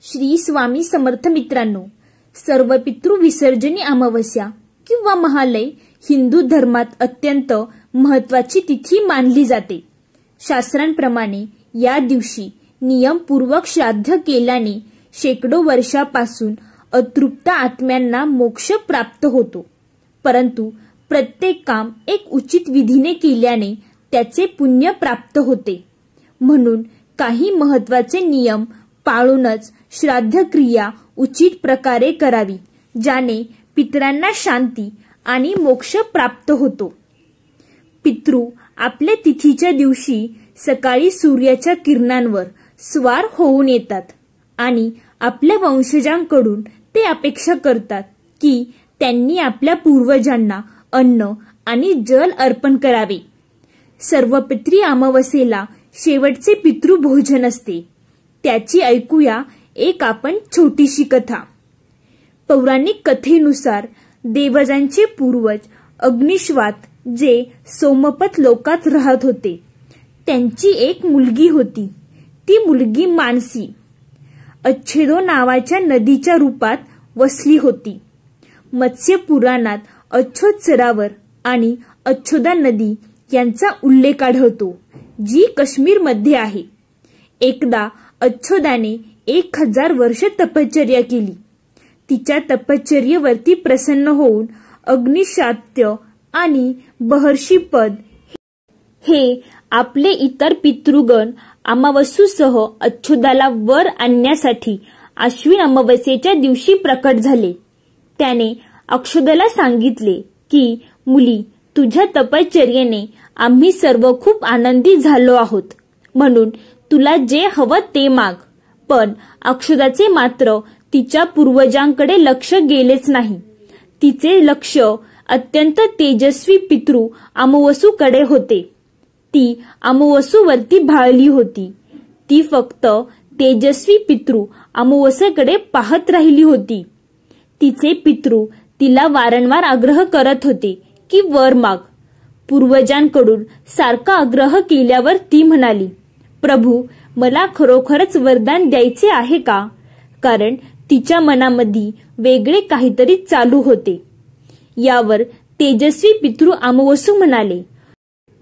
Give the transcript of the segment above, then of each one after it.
श्री स्वामी समर्थ मित्रांनो, सर्व पितृ विसर्जनी अमावस्या किंवा महालय हिंदू धर्मात अत्यंत महत्त्वाची तिथी मानली जाते। शास्त्रांप्रमाणे या दिवशी नियमपूर्वक श्राद्ध केल्याने शेकडो वर्षापासून अतृप्त आत्म्यांना मोक्ष प्राप्त होतो। परंतु प्रत्येक काम एक उचित विधीने केल्याने त्याचे पुण्य प्राप्त होते। म्हणून काही महत्त्वाचे नियम पाळूनच श्राद्ध क्रिया उचित प्रकारे करावी, ज्याने पितरांना शांती आणि मोक्ष प्राप्त होतो। पितृ आपल्या तिथीच्या दिवशी सकाळी सूर्याच्या किरणांवर स्वार होऊन येतात आणि आपल्या वंशजांकडून ते अपेक्षा करतात की त्यांनी आपल्या पूर्वजांना अन्न आणि जल अर्पण करावे। सर्व पितृ अमावस्येला शेवटचे पितृभोजन असते। त्याची ऐकूया एक आपण छोटीशी कथा। पौराणिक कथेनुसार देवजांचे पूर्वज अग्निश्वात जे सोमपत लोकात राहत होते, त्यांची एक मुलगी होती। ती मुलगी मानसी अच्छेदो नावाच्या नदीच्या रूपात वसली होती। मत्स्य पुराणात अच्छोद सरोवर आणि अच्छोदा नदी यांचा उल्लेख आढळतो, जी काश्मीरमध्ये आहे। एकदा अच्छोदाने 1000 वर्ष तपश्चर्या केली। तिच्या तपश्चर्येवरती प्रसन्न होऊन अग्निशात्य आणि बहर्षी पद हे आपले इतर पितृगण अमावस्येसह अच्छोदाला वर आणण्यासाठी आश्विन अमावस्येच्या दिवशी प्रकट झाले। त्याने अक्षोदाला सांगितले की मुली, तुझ्या तपश्चर्येने आम्ही सर्व खूप आनंदी झालो आहोत, म्हणून तुला जे हवं ते माग। पण अक्षोदाचे मात्र तिच्या पूर्वजांकडे लक्ष गेलेच नाही। तिचे लक्ष अत्यंत तेजस्वी पितृ अमावस्येकडे होते। ती अमावस्येवरती भाळली होती। ती फक्त तेजस्वी पितृ अमावस्येकडे पाहत राहिली होती। तिचे पितृ तिला वारंवार आग्रह करत होते की वर माग। पूर्वजांकडून सारखा आग्रह केल्यावर ती म्हणाली, प्रभू, मला खरोखरच वरदान द्यायचे आहे का? कारण तिच्या मनामध्ये वेगळे काहीतरी चालू होते। यावर तेजस्वी पितृ अमावस्या म्हणाले,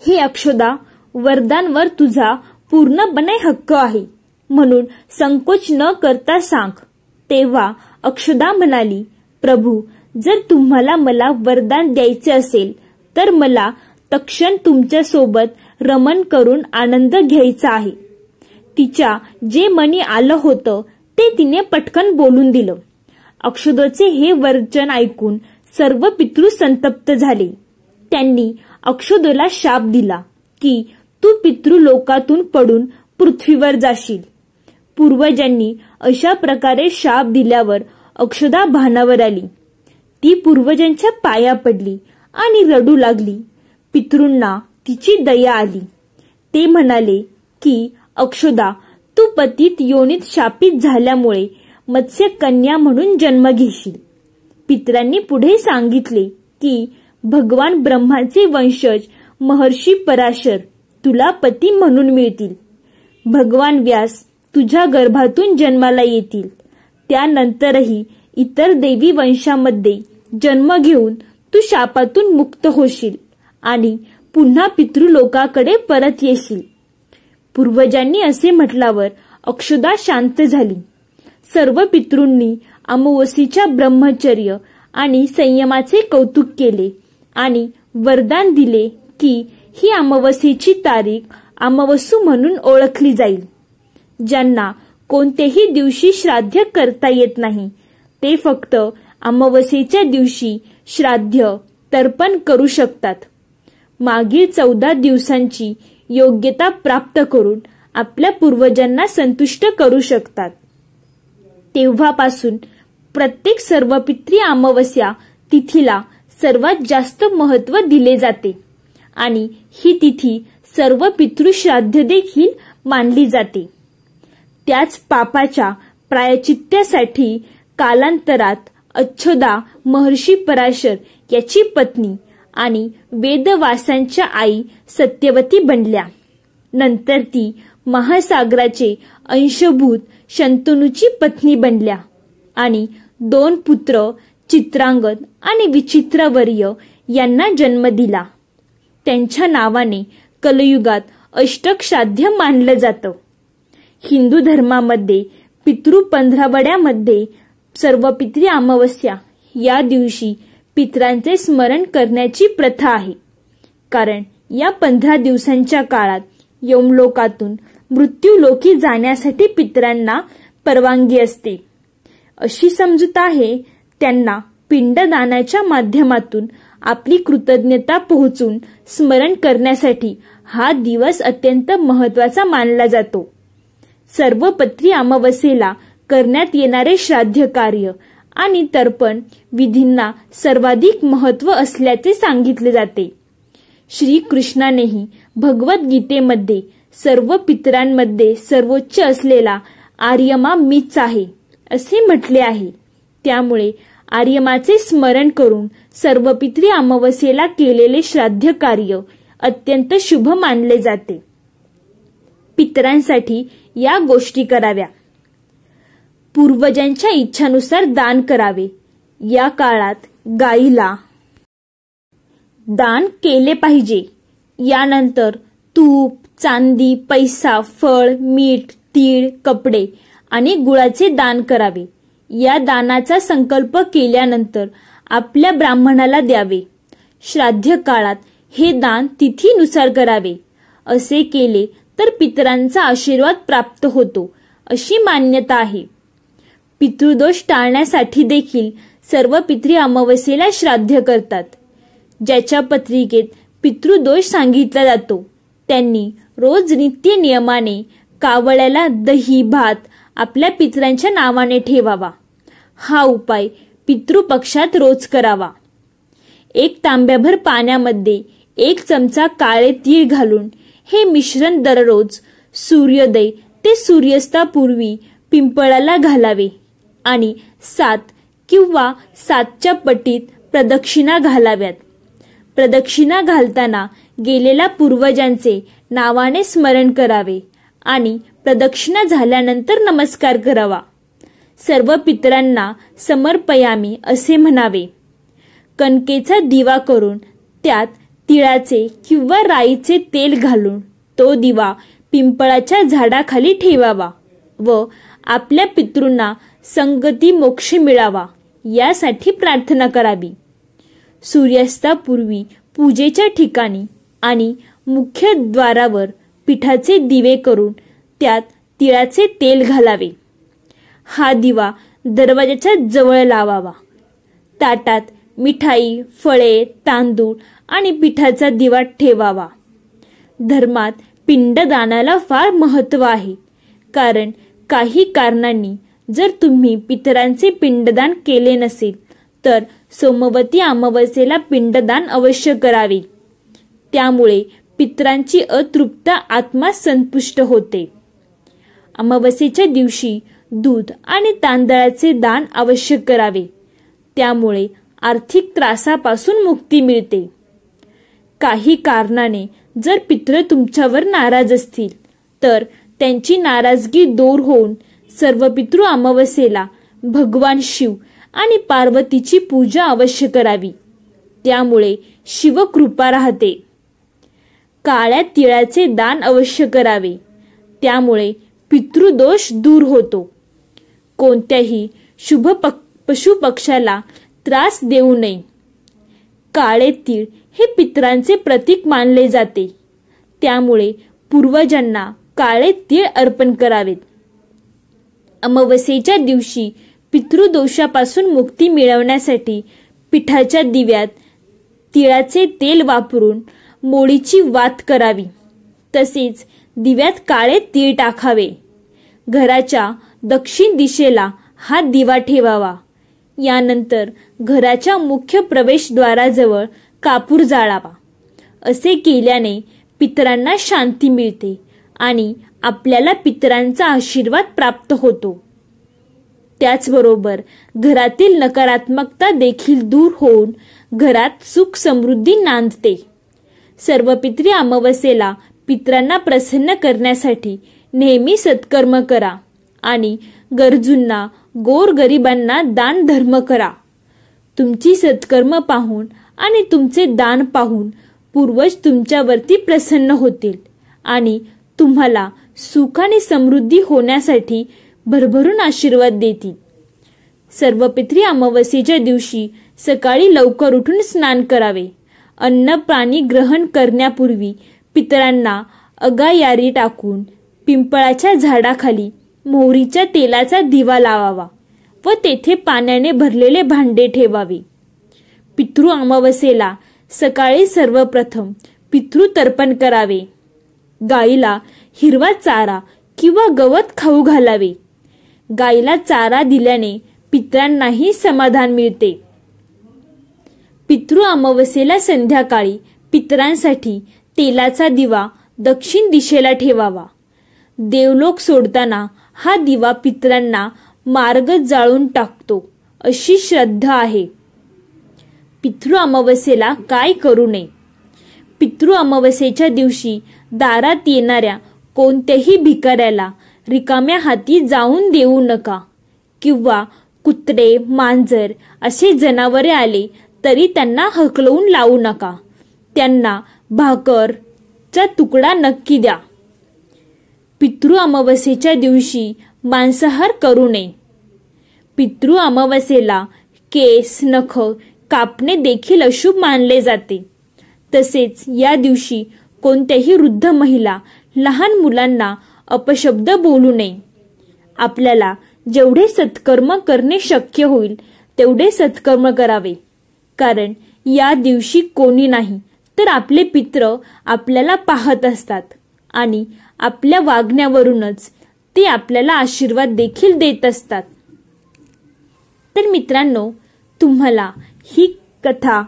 हे अक्षोदा, वरदानवर तुझा पूर्णपणे हक्क आहे, म्हणून संकोच न करता सांग। तेव्हा अक्षोदा म्हणाली, प्रभू, जर तुम्हाला मला वरदान द्यायचे असेल तर मला तत्क्षण तुमच्या सोबत रमण करून आनंद घ्यायचा आहे। तिच्या जे मनी आलं होतं ते तिने पटकन बोलून दिलं। अक्षोदाचे हे वचन ऐकून सर्व पितृ संतप्त झाले। त्यांनी अक्षोदाला शाप दिला की तू पितृलोकातून पडून पृथ्वीवर जाशील। पूर्वजांनी अशा प्रकारे शाप दिल्यावर अक्षोदा भानावर आली। ती पूर्वजांच्या पाया पडली आणि रडू लागली। पितृंना तिची दया आली। ते म्हणाले की अक्षोदा, तू पतित योनीत शापित झाल्यामुळे मत्स्य कन्या म्हणून जन्म घेशील। पितरांनी पुढे सांगितले की भगवान ब्रह्माचे वंशज महर्षी पराशर तुला पती म्हणून मिळतील। भगवान व्यास तुझ्या गर्भातून जन्माला येतील। त्यानंतरही इतर देवी वंशामध्ये जन्म घेऊन तू शापातून मुक्त होशील आणि पुन्हा पितृलोकाकडे परत येशील। पूर्वजांनी असे म्हटल्यावर अक्षोदा शांत झाली। सर्व पितृंनी अमावस्येच्या ब्रह्मचर्य आणि संयमाचे कौतुक केले आणि वरदान दिले की ही अमावस्येची तारीख अमावस्या म्हणून ओळखली जाईल। ज्यांना कोणत्याही दिवशी श्राद्ध करता येत नाही ते फक्त अमावस्येच्या दिवशी श्राद्ध तर्पण करू शकतात। मागील 14 दिवसांची योग्यता प्राप्त करून आपल्या पूर्वजांना संतुष्ट करू शकतात। तेव्हापासून प्रत्येक सर्व पितृ अमावस्या तिथीला सर्वात जास्त महत्त्व दिले जाते आणि ही तिथी सर्व पितृ श्राद्ध देखील मानली जाते। त्याच पापाच्या प्रायश्चित्तासाठी कालांतरात अच्छोदा महर्षी पराशर याची पत्नी आणि वेदव्यासांच्या आई सत्यवती बनल्या। नंतर ती महासागराचे अंशभूत शंतनूची पत्नी बनल्या आणि 2 पुत्र चित्रांगद आणि विचित्रवर्य यांना जन्म दिला. त्यांच्या नावाने कलयुगात अष्टक श्राद्ध मानलं जातं. हिंदू धर्मामध्ये पितृ पंधरवड्यामध्ये सर्वपित्री अमावस्या या दिवशी पितरांचे स्मरण करण्याची प्रथा आहे. कारण या 15 दिवसांच्या काळात यमलोकातून मृत्यूलोकी जाण्यासाठी पितरांना परवानगी असते. अशी समजूत आहे त्यांना पिंडदानाच्या माध्यमातून आपली कृतज्ञता पोहोचून स्मरण करण्यासाठी हा दिवस अत्यंत महत्त्वाचा मानला जातो. सर्वपित्री अमावस्येला करण्यात येणारे श्राद्ध कार्य आणि तर्पण विधींना सर्वाधिक महत्त्व असल्याचे सांगितले जाते. श्री कृष्णानेही भगवद्गीतेमध्ये सर्व पितरांमध्ये सर्वोच्च असलेला आर्यमा मीच आहे असे म्हटले आहे. त्यामुळे आर्यमाचे स्मरण करून सर्वपित्री अमावस्येला केलेले श्राद्ध कार्य अत्यंत शुभ मानले जाते. पितरांसाठी या गोष्टी कराव्या. पूर्वजांच्या इच्छानुसार दान करावे. या काळात गाईला दान केले पाहिजे. यानंतर तूप, चांदी, पैसा, फळ, मीठ, तीळ, कपडे आणि गुळाचे दान करावे. या दानाचा संकल्प केल्यानंतर आपल्या ब्राह्मणाला द्यावे. श्राद्ध काळात हे दान तिथीनुसार करावे. असे केले तर पितरांचा आशीर्वाद प्राप्त होतो अशी मान्यता आहे. पितृदोष टाळण्यासाठी देखील सर्व पितरी अमावस्येला श्राद्ध करतात. ज्याच्या पत्रिकेत पितृदोष सांगितला जातो त्यांनी रोज नित्य नियमाने कावळ्याला दही भात आपल्या पितरांच्या नावाने ठेवावा. हा उपाय पितृपक्षात रोज करावा. 1 तांब्याभर पाण्यामध्ये 1 चमचा काळे तीळ घालून हे मिश्रण दररोज सूर्योदय ते सूर्यास्तापूर्वी पिंपळाला घालावे आणि 7 किंवा 7च्या पटीत प्रदक्षिणा घालाव्यात. प्रदक्षिणा घालताना गेलेल्या पूर्वजांचे नावाने स्मरण करावे आणि प्रदक्षिणा झाल्यानंतर नमस्कार करावा. सर्व पितरांना समर्पयामी असे म्हणावे. कणकेचा दिवा करून त्यात तिळाचे किंवा राईचे तेल घालून तो दिवा पिंपळाच्या झाडाखाली ठेवावा व आपल्या पितृंना संगती मोक्ष मिळावा यासाठी प्रार्थना करावी. सूर्यास्तापूर्वी पूजेच्या ठिकाणी आणि मुख्य द्वारावर पिठाचे दिवे करून त्यात तिळाचे तेल घालावे. हा दिवा दरवाजाच्या जवळ लावावा. ताटात मिठाई, फळे, तांदूळ आणि पिठाचा दिवा ठेवावा. धर्मात पिंडदानाला फार महत्त्व आहे. कारण काही कारणांनी जर तुम्ही पितरांचे पिंडदान केले नसेल तर सोमवती अमावस्येला पिंडदान अवश्य करावे. त्यामुळे पितरांची अतृप्त आत्मा संतुष्ट होते. अमावस्येच्या दिवशी दूध आणि तांदळाचे दान अवश्य करावे. त्यामुळे आर्थिक त्रासापासून मुक्ती मिळते. काही कारणाने जर पितृ तुमच्यावर नाराज असतील तर त्यांची नाराजगी दूर होऊन सर्व पितृ अमावस्येला भगवान शिव आणि पार्वतीची पूजा अवश्य करावी. त्यामुळे शिवकृपा राहते. काळ्या तिळाचे दान अवश्य करावे. त्यामुळे पितृदोष दूर होतो. कोणत्याही शुभ पशुपक्षाला त्रास देऊ नये. काळे तीळ हे पितरांचे प्रतीक मानले जाते. त्यामुळे पूर्वजांना काळे तीळ अर्पण करावेत. अमावस्येच्या दिवशी पितृदोषापासून मुक्ती मिळवण्यासाठी पिठाच्या दिव्यात तिळाचे तेल वापरून मोळीची वात करावी. तसेच दिव्यात काळे तीळ टाकावे. घराच्या दक्षिण दिशेला हा दिवा ठेवावा. यानंतर घराच्या मुख्य प्रवेशद्वाराजवळ कापूर जाळावा. असे केल्याने पितरांना शांती मिळते आणि आपल्याला पितरांचा आशीर्वाद प्राप्त होतो. त्याचबरोबर घरातील नकारात्मकता देखील दूर होऊन घरात सुख समृद्धी नांदते. सर्व पितरी अमावस्येला पितरांना प्रसन्न करण्यासाठी नेहमी सत्कर्म करा आणि गरजूंना, गोरगरिबांना दान धर्म करा. तुमची सत्कर्म पाहून आणि तुमचे दान पाहून पूर्वज तुमच्यावरती प्रसन्न होतील आणि तुम्हाला सुख आणि समृद्धी होण्यासाठी भरभरून आशीर्वाद देतील. सर्वपित्री अमावस्येच्या दिवशी सकाळी लवकर उठून स्नान करावे. अन्न पाणी ग्रहण करण्यापूर्वी पितरांना अगायारी टाकून पिंपळाच्या झाडाखाली मोहरीच्या तेलाचा दिवा लावावा व तेथे पाण्याने भरलेले भांडे ठेवावे. पितृ अमावस्येला सकाळी सर्वप्रथम पितृतर्पण करावे. गाईला हिरवा चारा किंवा गवत खाऊ घालावे. गाईला चारा दिल्याने पितरांनाही समाधान मिळते. पितृ अमावस्येला संध्याकाळी पितरांसाठी तेलाचा दिवा दक्षिण दिशेला ठेवावा. देवलोक सोडताना हा दिवा पितरांना मार्ग जाळून टाकतो अशी श्रद्धा आहे. पितृ अमावस्येला काय करू नये? पितृ अमावस्येच्या दिवशी दारात येणाऱ्या कोणत्याही भिकाऱ्याला रिकाम्या हाती जाऊन देऊ नका किंवा कुत्रे, मांजर असे जनावरे आले तरी त्यांना हकलवून लावू नका. त्यांना भाकरचा तुकडा नक्की द्या. पितृ अमावस्येच्या दिवशी मांसाहार करू नये. पितृ अमावस्येला केस, नख कापणे देखील अशुभ मानले जाते. तसेच या दिवशी कोणत्याही वृद्ध महिला, लहान मुलांना अपशब्द बोलू नये. आपल्याला जेवढे सत्कर्म करणे शक्य होईल तेवढे सत्कर्म करावे. कारण या दिवशी कोणी नाही तर आपले पित्र आपल्याला पाहत असतात आणि आपल्या वागण्यावरूनच ते आपल्याला आशीर्वाद देखील देत असतात. तर मित्रांनो, तुम्हाला ही कथा,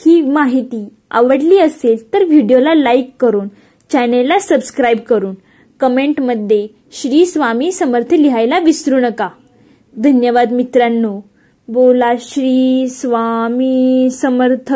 ही माहिती आवडली असेल तर व्हिडिओला लाईक करून, चॅनेलला सबस्क्राईब करून, कमेंटमध्ये श्री स्वामी समर्थ लिहायला विसरू नका. धन्यवाद मित्रांनो. बोला श्री स्वामी समर्थ.